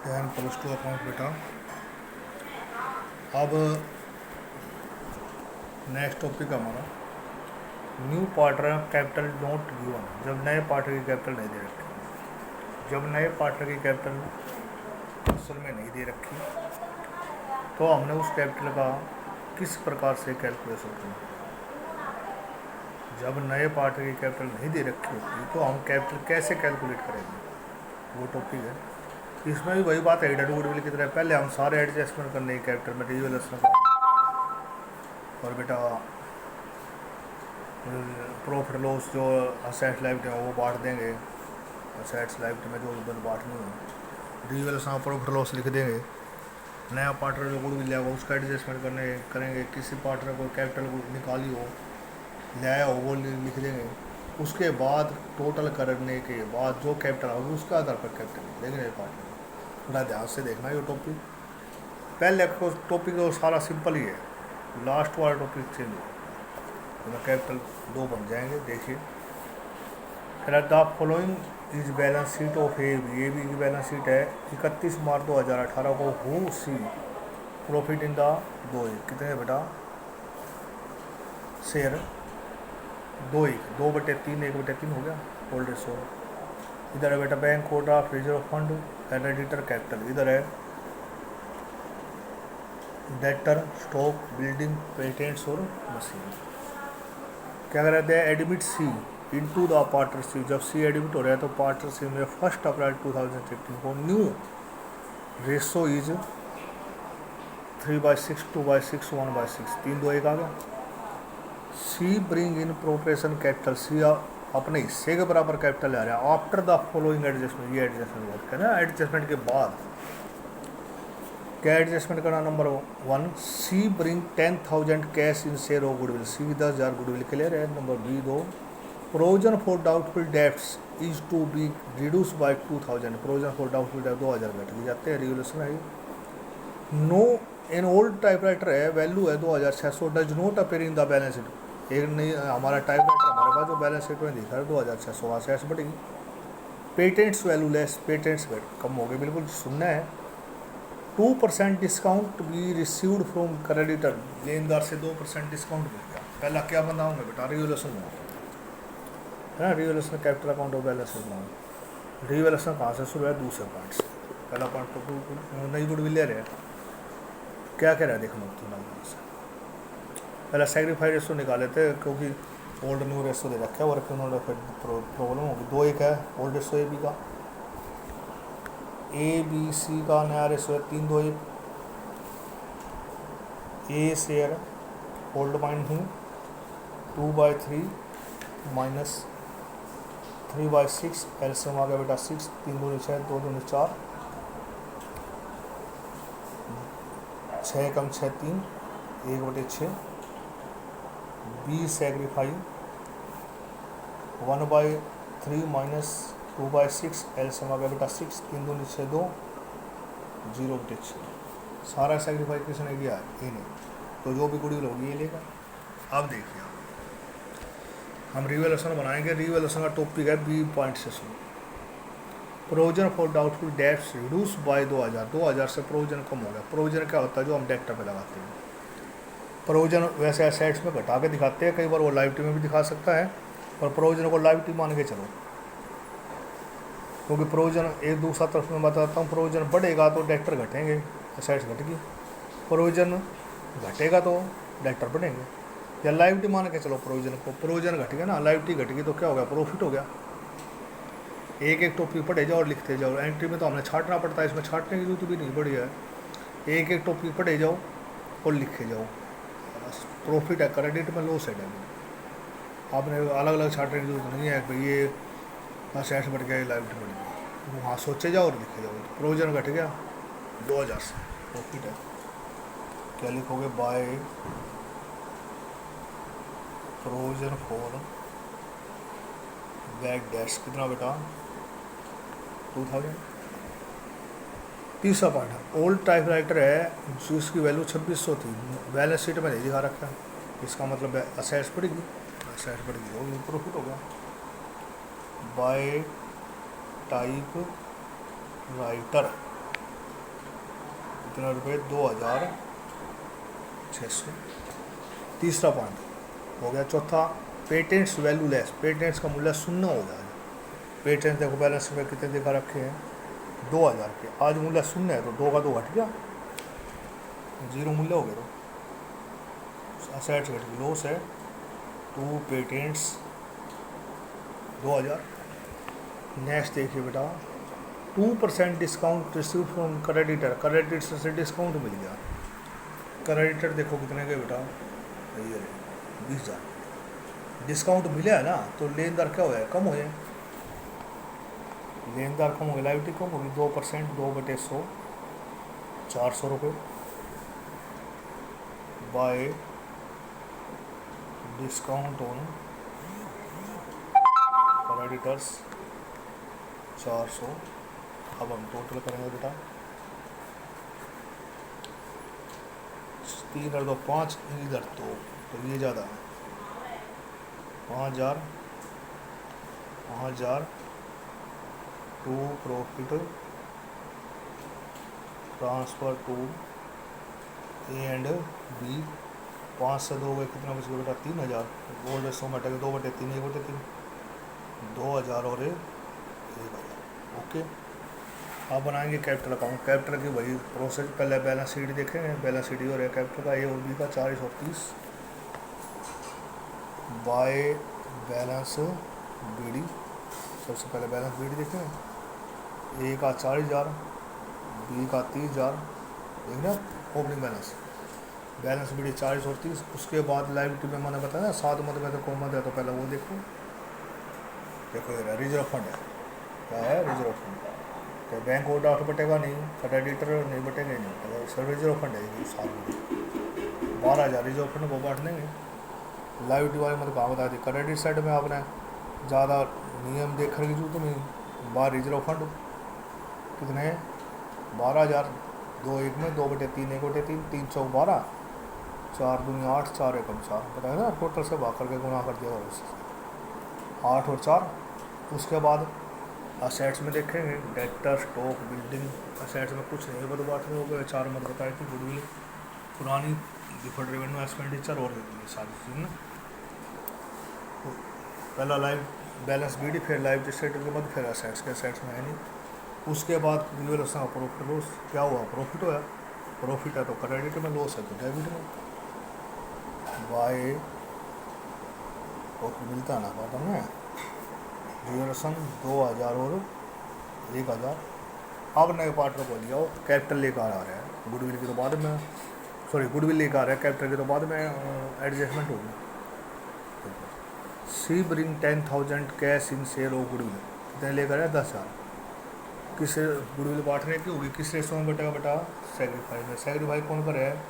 ध्यान plus two account बेटा। अब नेक्स्ट टॉपिक हमारा new partner capital note given. जब नए पार्टनर की कैपिटल नहीं दे रखी, जब नए पार्टनर की कैपिटल असल में नहीं दे रखी तो हमने उस कैपिटल का किस प्रकार से कैलकुलेशन करना। जब नए पार्टनर की कैपिटल नहीं दे रखी होती तो हम कैपिटल कैसे कैलकुलेट करेंगे, वो टॉपिक है। इसमें भी वही बात है, एडेड गुडविल की तरह पहले हम सारे एडजस्टमेंट करने कैपिटल में रिवैल्यूएशन का, और बेटा प्रॉफिट लॉस जो असेट्स लाइबिलिटी है वो बांट देंगे। असेट्स लाइबिलिटी में जो बिल बांटनी है रिवैल्यूएशन प्रॉफिट लॉस लिख देंगे। नया पार्टनर जो गुडविल लेगा उसका एडजस्टमेंट करेंगे। किसी पार्टनर को कैपिटल को निकाली हो, ले आया हो, वो लिख देंगे। उसके बाद टोटल करने के बाद जो कैपिटल होगा उसका आधार पर कैपिटल देंगे पार्टनर। थोड़ा ध्यान से देखना ये टॉपिक। पहले टॉपिक तो सारा सिंपल ही है, लास्ट वाला टॉपिक चेंज हो तो कैपिटल दो बन जाएंगे। देखिए the following is balance sheet of A B की बैलेंस शीट है 31 मार्च 2018 को। Who C profit in the दो एक कितने बेटा शेयर 2/3 1/3 हो गया होल्ड रेशो। इधर है बेटा bank overdraft reserve fund creditor capital. इधर है डेटर स्टॉक बिल्डिंग पेटेंट्स और मशीन। क्या कर रहे थे admit C into the partnership. जब सी एडमिट हो रहा है तो पार्टनरशिप में 1 अप्रैल 2018 को न्यू रेशो इज 3/6 2/6 1/6 3-2-1 आ गया। C bring in proportion capital. C अपने हिस्से के बराबर कैपिटल ले आ रहा है आफ्टर द फॉलोइंग एडजस्टमेंट। ये एडजस्टमेंट है ना, एडजस्टमेंट के बाद क्या एडजस्टमेंट करना। Number 1 C bring 10,000 cash in share of goodwill. C 10,000 goodwill के लिए रहे। Number B 2 provision for doubtful debts is to be reduce by 2,000। Provision for doubtful डेब्ट 2,000 घट ली जाते हैं, रेगुलेशन है। नो इन ओल्ड टाइपराइटर है, वैल्यू है 2,600 does not appear in the balance sheet. एक नहीं हमारा टाइपराइटर हमारे पास जो बैलेंस शीट में दिखा है 2,600 वहाँ से ऐसे बढ़ेगी। पेटेंट्स वैल्यू लेस, पेटेंट्स कम हो गए, बिल्कुल सुनना है। 2% डिस्काउंट भी रिसीव्ड फ्रॉम क्रेडिटर। लेनदार से 2% डिस्काउंट मिल गया। पहला क्या बनाऊंगा बेटा रिवैल्यूएशन में है ना, रिवैल्यूएशन कैपिटल अकाउंट और बैलेंस शीट बनाऊंगा। रिवैल्यूएशन कहाँ से शुरू है, दूसरे पॉइंट से। पहला पॉइंट तो नई गुडविल ले रहे हैं, क्या कह रहा है देखो से। पहला सेग्रीफाइड रेशो निकाले थे क्योंकि ओल्ड न्यू रेशो दे रखा है और उन्होंने फिर प्रॉब्लम होगी। 2-1 है ओल्ड रेशो ए बी का, ए बी सी का नया रेशो है 3-2-1। ए शेयर होल्ड माइंड हूँ 2/3 माइनस 3/6 एलसीएम आ गया बेटा 6 3-2-6 2-2-4 6 कम 6 3 1/6। बी सेग्रीफाई 1/3 माइनस 2/6 एलसीएम आ गया बेटा 6 3-2-6 2 0/6। सारा सेग्रीफाई किसने किया है, ये नहीं, तो जो भी गुडविल होगी ये लेगा। अब देखिए हम रिवैल्यूएशन बनाएंगे। रिवैल्यूएशन का टॉपिक है बी पॉइंट से शुरू। Provision for doubtful debts reduce by 2,000 से प्रोविजन कम हो गया। प्रोविजन क्या होता है, जो हम डेक्टर पे लगाते हैं। प्रोविजन वैसे एसेट्स में घटा के दिखाते हैं, कई बार वो लाइबिलिटी में भी दिखा सकता है, और प्रोविजन को लाइबिलिटी मान के चलो, क्योंकि प्रोविजन एक दूसरा तरफ में बताता हूँ। प्रोविजन बढ़ेगा तो डेक्टर घटेंगे, एसेट्स घटेगी। प्रोविजन घटेगा तो डेक्टर बढ़ेंगे। या लाइबिलिटी मान के चलो प्रोविजन को, प्रोविजन घट गया ना, लाइबिलिटी घट गई तो क्या हो गया, प्रॉफिट हो गया। एक एक टॉपिक पढ़े जाओ और लिखते जाओ। एंट्री में तो हमने छाटना पड़ता है, इसमें छाटने की जरूरत भी नहीं, बढ़िया है। एक एक टॉपिक पढ़े जाओ और लिखे जाओ। प्रॉफिट है क्रेडिट में, लॉस है डेबिट। आपने अलग अलग छाटने की जरूरत नहीं है कि ये एसेट्स बढ़ गया, लाइबिलिटी बढ़ गई। वहाँ सोचे जाओ और लिखे जाओ। प्रोविजन घट गया 2,000 से, प्रॉफिट है। क्या लिखोगे, by provision for back dash कितना बेटा 2,000। तीसरा पॉइंट है ओल्ड टाइपराइटर है जिसकी वैल्यू 2600 थी, बैलेंस शीट में नहीं दिखा रखा है। इसका मतलब असेट्स बढ़ेगी, असेट्स बढ़ेगी तो प्रॉफिट हो गया। बाय टाइप राइटर कितना रुपये 2600। तीसरा पॉइंट हो गया। चौथा, पेटेंट्स वैल्यूलेस, पेटेंट्स का मूल्य शून्य हो गया। पेटेंट्स देखो बैलेंस में कितने दिखा रखे हैं 2000 के, आज मूल्य शून्य है तो 2 का 2 घट गया, जीरो मूल्य हो गया। तो असेट्स घट गई, लॉस है 2 पेटेंट्स 2000। नेक्स्ट देखिए बेटा, 2% discount receive from creditor, creditor से डिस्काउंट मिल गया। क्रेडिटर देखो कितने के बेटा, ये 20,000 डिस्काउंट मिला है ना, तो लेनदार क्या हो जाए, कम हो जाए, लेनदार कम हो गया, लाइबिलिटी कम होगी 2%, 2/100 400 रुपये बाय डिस्काउंट ऑन क्रेडिटर्स 400। अब हम टोटल करेंगे बेटा, 3 और 2 5, इधर तो ये ज़्यादा है, 5000 to profit transfer to A and B. 5 से 2 गए, कितना बच गया बेटा 3000, गोल्ड 100 में हटेगा 2/3, 1/3 2000 और 1000। ओके, अब बनाएंगे कैपिटल अकाउंट। कैपिटल की वही प्रोसेस, पहले बैलेंस शीट देखेंगे, बैलेंस शीट हो रहा है कैपिटल का, ए और बी का 430 बाय बैलेंस बी डी। सबसे पहले बैलेंस बी डी देखेंगे, ए का 40,000, बी का 30,000, देख ना opening balance, balance B D 40 और 30। उसके बाद लाइबिलिटी में मैंने बताया 7 मत में तो कौन मत है, तो पहले वो देखो ये रिजर्व फंड है, क्या है रिजर्व फंड, तो बैंक ओवरड्राफ्ट बटेगा नहीं, क्रेडिटर नहीं बटेगा नहीं, तो रिजर्व फंड है 7 में 12,000 रिजर्व फंड को बांट देंगे। लाइबिलिटी वाले मतलब कहाँ बता दी, क्रेडिट साइड में आपने ज़्यादा नियम देख रही जरूरत नहीं, 12 रिजर्व फंड कितने हैं 12,000, 2 1 में 2/3, 1/3, 3 चौक 12, 4 दूनी 8, 4 एकम 4, बताया ना, टोटल से भाग करके गुना कर दिया, और 8 और 4। उसके बाद असेट्स में देखेंगे, डेटर स्टॉक बिल्डिंग, असेट्स में कुछ नहीं है, बात में हो गया 4 मत बताए थे, गुडविल पुरानी डिफर्ड रेवेन्यू एक्सपेंडिचर और सारी चीज़ ना। तो पहला लाइव बैलेंस बी डी, फिर लाइव स्टेटमेंट के बाद फिर असेट्स के, असेट्स में है नहीं। उसके बाद रिवल्यूशन का प्रॉफिट लॉस, क्या हुआ प्रॉफिट हुआ, प्रॉफिट है तो क्रेडिट में, लॉस है तो डेबिट में, बाय प्रॉफिट मिलता है ना बॉटम में, रिवल्यूशन 2000 और 1000। अब नए पार्टनर को लिया, कैपिटल लेकर आ रहा है, गुडविल की तो बाद में, सॉरी गुडविल लेकर आ रहा है, कैपिटल की तो बाद में एडजस्टमेंट होगी। C bring 10,000 cash in share of goodwill, कितने लेकर आया 10,000, किस गुडविल बांटने की होगी, किस रेशो में बटेगा बेटा, सेक्रीफाइस में। सेक्रीफाइस कौन कर है,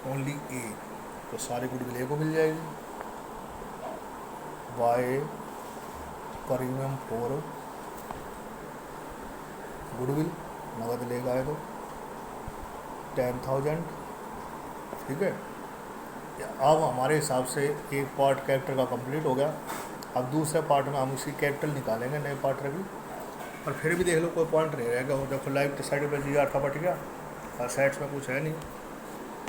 ओनली ए, तो सारी गुडविल ए को मिल जाएगी, बाय प्रीमियम फॉर गुडविल, नगद लेगा है तो 10,000, ठीक है। अब हमारे हिसाब से एक पार्ट कैपिटल का कंप्लीट हो गया। अब दूसरे पार्ट में हम उसकी कैपिटल निकालेंगे नए पार्टनर की, और फिर भी देख लो कोई पॉइंट नहीं रहेगा। वो देखो लाइव साइड पर जी आर था बट गया, और साइड्स में कुछ है नहीं।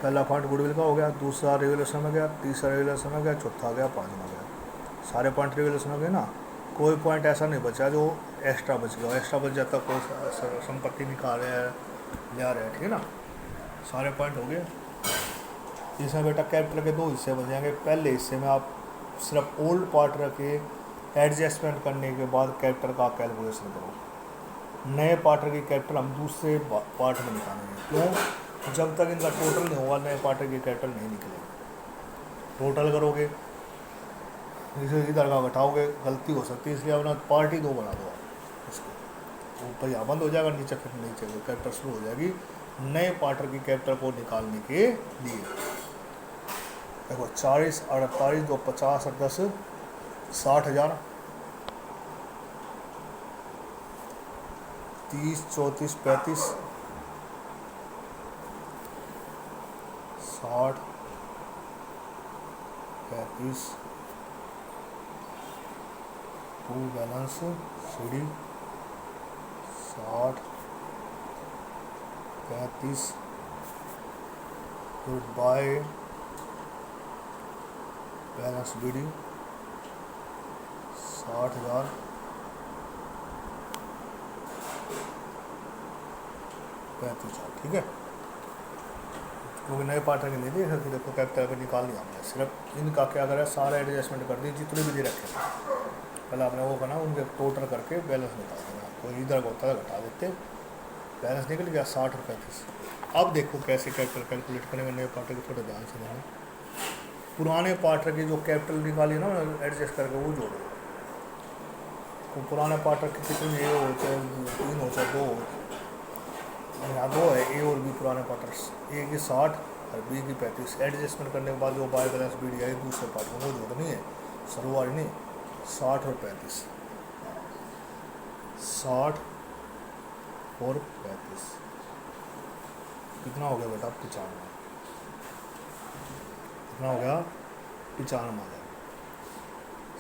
पहला पॉइंट गुडविल का हो गया, दूसरा रिवल्यूशन में गया, तीसरा रिवल्यूशन में गया, चौथा गया, 5वां गया, सारे पॉइंट रिवल्यूशन में गए ना। कोई पॉइंट ऐसा नहीं बचा जो एक्स्ट्रा बच गया, एक्स्ट्रा बच जाता कोई संपत्ति निकाल रहे हैं, ले आ रहे हैं, ठीक है ना। सारे पॉइंट हो गए। इसमें बेटा कैपिटल के 2 हिस्से बन जाएंगे। पहले हिस्से में आप सिर्फ ओल्ड पार्ट रखे, एडजस्टमेंट करने के बाद कैपिटल का कैलकुलेशन करो। नए पार्टर की कैपिटल हम दूसरे पार्ट में निकालेंगे, क्यों, जब तक इनका टोटल नहीं होगा नए पार्टर की कैपिटल नहीं निकलेगी। टोटल करोगे, इसे इधर का घटाओगे, गलती हो सकती है, इसलिए अपना पार्टी 2 बना दो आप, उसको ऊपर यहाँ बंद हो जाएगा, नीचे फिर नीचे कैपिटल शुरू हो जाएगी नए पार्टर की कैपिटल को निकालने के लिए। देखो 40 48 2 50 और 10 60,000, 30 34 35 60 35 टू बैलेंस सीडी 60 35 फिर बाय बैलेंस BD 60,000 35,000, ठीक है। क्योंकि नए पार्टनर के नहीं दिए सकते, देखो कैपिटल का निकाल लिया हमने, सिर्फ इनका क्या करा, सारा एडजस्टमेंट कर दी जितने भी दे रखे थे, पहले आपने वो करना उनके टोटल करके बैलेंस निकाल देना, कोई इधर का होता है घटा देते, बैलेंस निकल गया 60 और 35। अब देखो कैसे कैपिटल कैलकुलेट करेंगे नए पार्टनर के, थोड़े ध्यान से देना। पुराने पार्टनर की जो कैपिटल निकाली ना एडजस्ट करके वो जोड़ो, तो पुराने पार्टनर की कितनी ए हो चाहे 3 हो चाहे 2 हो, यहाँ 2 है, ए और बी पुराने पार्टनर्स, ए की 60 और बी की 35, एडजस्टमेंट करने के बाद जो बाय बैलेंस BD आई दूसरे पार्टनर वो जोड़नी है, शुरुआत नहीं, 60 और 35, 60 और 35 कितना हो गया बेटा 95, कितना हो गया 95 आ जाएगा,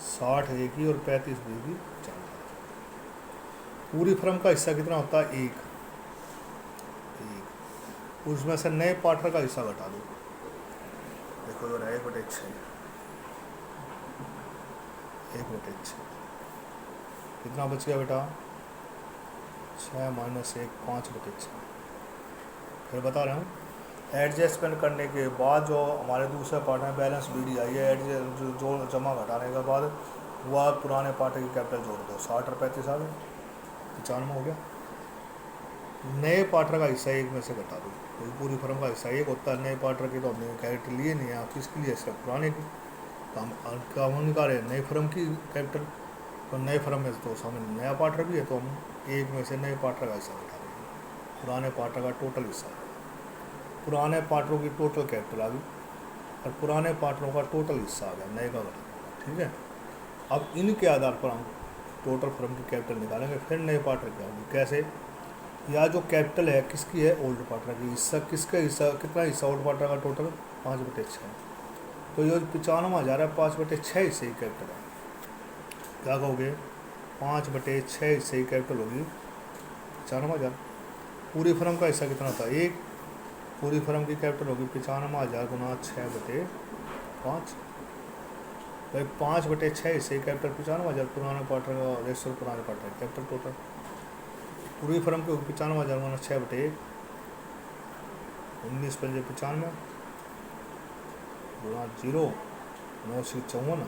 60 ए की और 35 बी की 95। पूरी फर्म का हिस्सा कितना होता है, एक, उसमें से नए पार्टनर का हिस्सा घटा दो, देखो जो है 1/6, 1/6 कितना बच गया बेटा 6 - 1 5/6। फिर बता रहा हूँ, एडजस्टमेंट करने के बाद जो हमारे दूसरे पार्टनर बैलेंस BD आई है, एडजस्ट जो जमा घटाने के बाद वह पुराने पार्टनर की कैपिटल जोड़ दो, 60 और 35 आ गए, 95 हो गया। नए पार्टनर का हिस्सा एक में से घटा दो, तो पूरी फर्म का हिस्सा एक होता है, नए पार्टनर की तो हमने कैपिटल लिए नहीं है, आप किसके लिए, सिर्फ पुराने की, तो हम निकाल रहे हैं नई फर्म की कैपिटल, तो नए फर्म में तो सामने नया पार्टनर भी है, तो हम एक में से नए पार्टनर का हिस्सा घटा देंगे, पुराने पार्टनर का टोटल हिस्सा, पुराने पार्टनरों की टोटल कैपिटल आ गई और पुराने पार्टनरों का टोटल हिस्सा आ गया, नए का घटा, ठीक है। अब इनके आधार पर हम टोटल फर्म की कैपिटल निकालेंगे, फिर नए पार्टनर क्या होगी, कैसे, या जो कैपिटल है किसकी है, ओल्ड पार्टनर की, हिस्सा किसका हिस्सा, कितना हिस्सा ओल्ड पार्टनर का टोटल 5/6, तो ये 95,000 है, 5/6 हिस्से की कैपिटल है, क्या कहोगे 5/6 हिस्से की कैपिटल होगी 95,000। पूरी फर्म का हिस्सा कितना था, एक, पूरी फर्म की कैपिटल होगी 95,000 गुना 6/5, भाई 5/6 हिस्से की कैपिटल 95,000, पुराने पार्टनर का रेशो, पुराने पार्टनर कैपिटल टोटल, पूरी फर्म के 95,000 गुना 6/1, 19 पंजे 95 गुना 0, 9 से 54,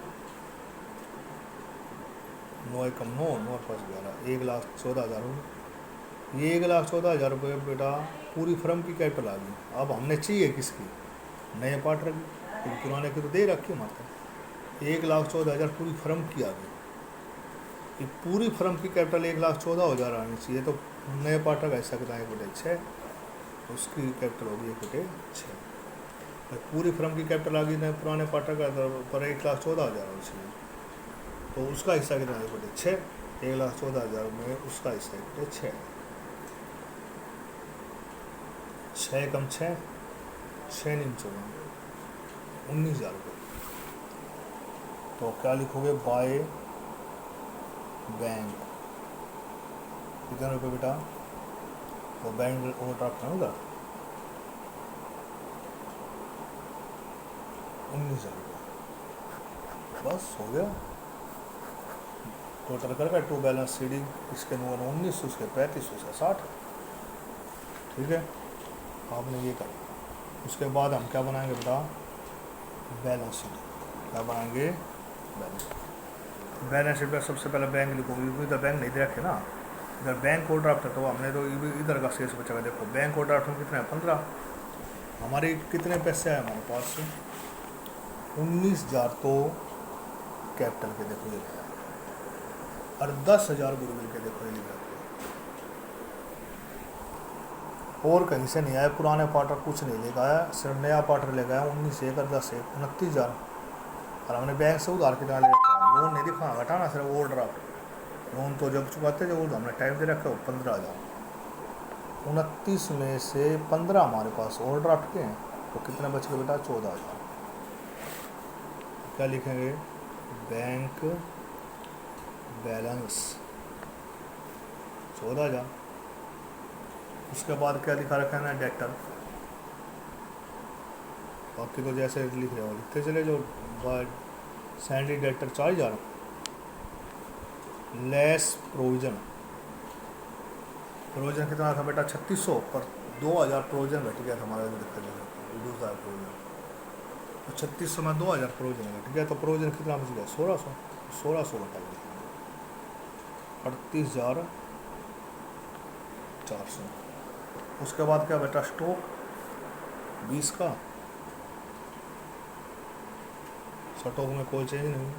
9 एकम 9, 9 5 11, 1,14,000 रुपये। ये 1,14,000 रुपये बेटा पूरी फर्म की कैपिटल आ गई। अब हमने चाहिए किसकी, नए पार्टनर की, क्योंकि पुराने की तो दे रखी मात्रा, 1,14,000 पूरी फर्म की आ गई, ये पूरी फर्म की कैपिटल 1,14,000 आनी चाहिए, तो नए पार्टनर का हिस्सा कितना 1/6, उसकी कैपिटल होगी 1/6, पूरी फर्म की कैपिटल आ गई, नए पुराने पार्टनर का पर 1,14,000 होनी चाहिए, तो उसका हिस्सा कितना 1/6, 1,14,000 में उसका हिस्सा 1/6, 6 कम 6, 6 नीम 14, 19,000 रुपये। तो क्या लिखोगे, बाय बैंक कितने रुपये बेटा, वो बैंक ओवरड्राफ्ट है उधर 19,000 रुपये, बस हो गया, टोटल करके टू बैलेंस CD इसके 19, उसके 35, उसके 60, ठीक है। आपने ये कर, उसके बाद हम क्या बनाएंगे बेटा, बैलेंस शीट, क्या बनाएंगे, बैलेंस शीट पर सबसे पहले बैंक लिखोगे, इधर बैंक नहीं दे रखे ना, इधर बैंक ओवरड्राफ्ट है, तो हमने तो इधर का शेष बचेगा, देखो बैंक ओवरड्राफ्ट में कितने हैं 15, हमारे कितने पैसे आए हमारे पास से 19,000, तो कैपिटल के देखो ये और 10,000 गुडविल के देखो ये लिखा, और कहीं से नहीं आया, पुराने पार्टनर कुछ नहीं लेकर आया, सिर्फ नया पार्टनर लेकर आया 19 1 और 10 1 29,000, और हमने बैंक से उधार कितना ले रखा, लोन नहीं दिखा घटाना, सिर्फ ओवरड्राफ्ट, लोन तो जब चुकाते जब हमने टाइम दे रखा वो 15,000, 29 में से 15 हमारे पास ओवरड्राफ्ट के हैं, तो कितने बच गए बेटा 14,000, क्या लिखेंगे, बैंक बैलेंस 14,000, उसके बाद क्या लिखा रखा है ना, डेटर, बाकी तो जैसे लिख रहे हो लिखते चले जो। By sundry debtor 4000 less provision. Provision कितना था बेटा 3600 पर 2000 प्रोविजन घट गया था हमारा जो देखा जाएगा रिड्यूस आया प्रोविजन। तो 3600 में 2000 प्रोविजन घट गया तो प्रोविजन कितना बच गया 1600। 1600 घटा गया 38,400। उसके बाद क्या बेटा स्टॉक 20 का। स्टॉक में कोई चेंज नहीं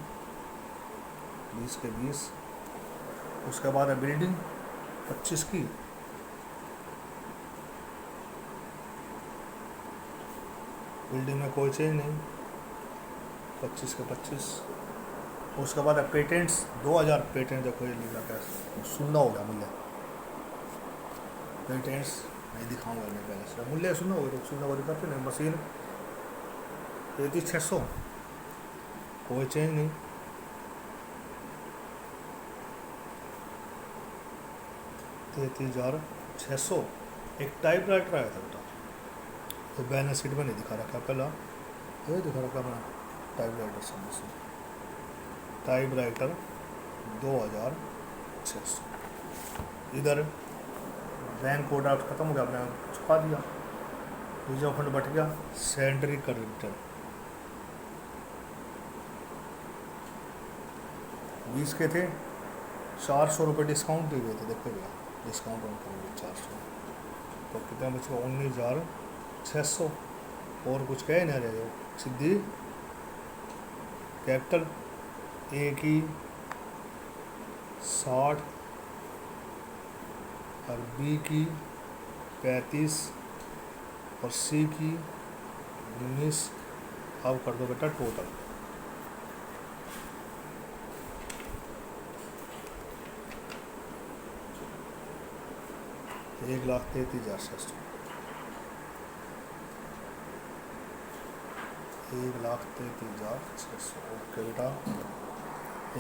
20 के 20। उसके बाद है बिल्डिंग 25 की। बिल्डिंग में कोई चेंज नहीं 25 के 25। उसके बाद है पेटेंट्स 2000 पेटेंट देखो ये लिखा क्या सुनना हो गया मूल्य। पेटेंट्स नहीं दिखाऊंगा मैं पहले से मूल्य सुनना होगा तो सुनना होगा करते नहीं। मशीन 33,600 कोई चेंज नहीं। 33,600। एक टाइप राइटर आया था बेटा तो बैलेंस शीट में नहीं दिखा रखा पहला ये दिखा रखा अपना type writer service type writer 2,600। इधर बैंक कोड आउट खत्म हो गया आपने छुपा दिया। रिजर्व फंड बट गया सैलरी क्रेडिटर 20 के थे 400 रुपये डिस्काउंट दिए गए थे देखो भैया डिस्काउंट ऑन करेंगे 400 तो कितना बचेगा 19,600। और कुछ कहे नहीं रहे सीधी कैपिटल ए की 60 और बी की 35 और सी की 19। अब कर दो बेटा टोटल 1,33,600। 1,33,600 ओके बेटा।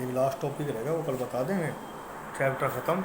एक लास्ट टॉपिक रहेगा वो कल बता देंगे चैप्टर ख़त्म।